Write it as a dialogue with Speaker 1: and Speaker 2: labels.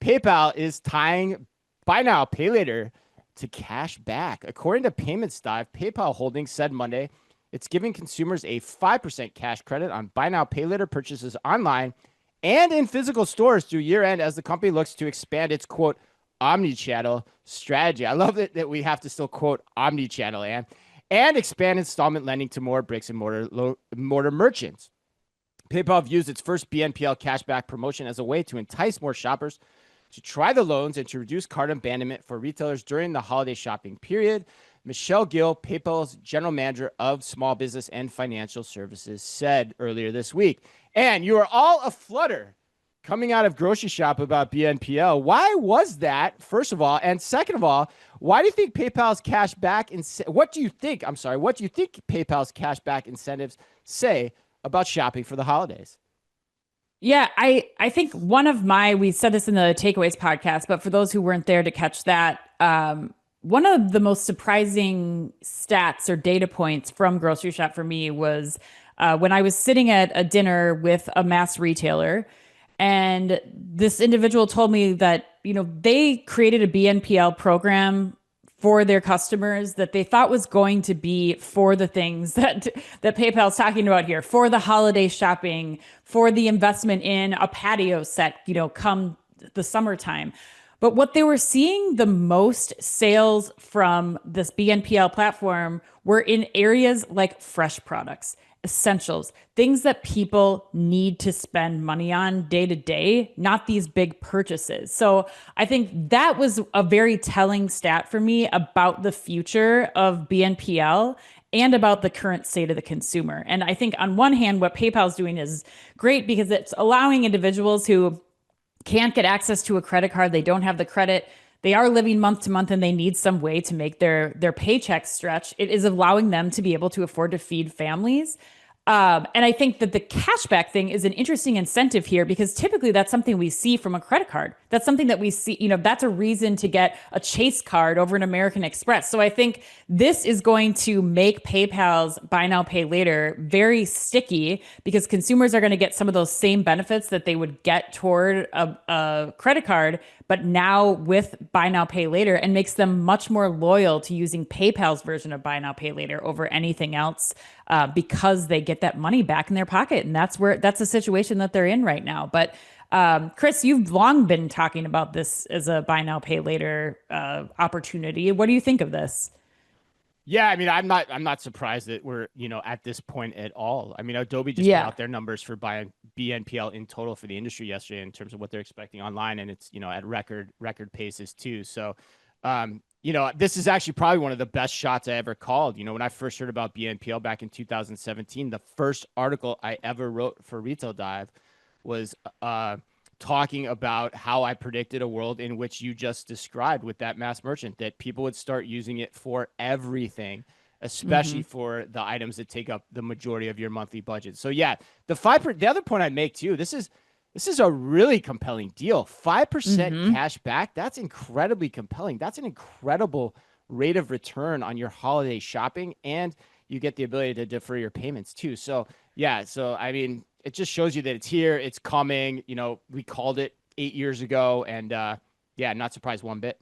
Speaker 1: PayPal is tying buy now, pay later to cash back. According to Payments Dive, PayPal Holdings said Monday it's giving consumers a 5% cash credit on buy now, pay later purchases online and in physical stores through year end as the company looks to expand its quote omni-channel strategy. I love that we have to still quote omni-channel and expand installment lending to more bricks and mortar merchants. PayPal views its first BNPL cashback promotion as a way to entice more shoppers to try the loans and to reduce cart abandonment for retailers during the holiday shopping period. Michelle Gill, PayPal's general manager of small business and financial services, said earlier this week. And you are all aflutter coming out of Groceryshop about BNPL. Why was that, first of all? And second of all, why do you think PayPal's cashback what do you think PayPal's cashback incentives say about shopping for the holidays?
Speaker 2: Yeah, I think we said this in the takeaways podcast, but for those who weren't there to catch that, one of the most surprising stats or data points from Grocery Shop for me was when I was sitting at a dinner with a mass retailer, and this individual told me that, they created a BNPL program for their customers that they thought was going to be for the things that PayPal's talking about here, for the holiday shopping, for the investment in a patio set, come the summertime. But what they were seeing the most sales from this BNPL platform were in areas like fresh products, essentials, things that people need to spend money on day to day, not these big purchases. So I think that was a very telling stat for me about the future of BNPL and about the current state of the consumer. And I think on one hand, what PayPal's doing is great because it's allowing individuals who can't get access to a credit card, they don't have the credit, they are living month to month and they need some way to make their paycheck stretch. It is allowing them to be able to afford to feed families. And I think that the cashback thing is an interesting incentive here because typically that's something we see from a credit card. That's something that we see, that's a reason to get a Chase card over an American Express. So I think this is going to make PayPal's buy now, pay later very sticky because consumers are going to get some of those same benefits that they would get toward a credit card, but now with buy now, pay later, and makes them much more loyal to using PayPal's version of buy now, pay later over anything else because they get that money back in their pocket. And that's the situation that they're in right now. But Chris, you've long been talking about this as a buy now, pay later opportunity. What do you think of this?
Speaker 1: Yeah, I mean, I'm not surprised that we're, at this point at all. I mean, Adobe just put
Speaker 2: Yeah.
Speaker 1: out their numbers for buying BNPL in total for the industry yesterday in terms of what they're expecting online, and it's, at record paces too. So, this is actually probably one of the best shots I ever called. When I first heard about BNPL back in 2017, the first article I ever wrote for Retail Dive was talking about how I predicted a world in which you just described with that mass merchant, that people would start using it for everything, especially for the items that take up the majority of your monthly budget. So yeah, the other point I make too, this is a really compelling deal. 5% cash back. That's incredibly compelling. That's an incredible rate of return on your holiday shopping. And you get the ability to defer your payments too. So yeah, I mean, it just shows you that it's here, it's coming. We called it 8 years ago, and yeah, not surprised one bit.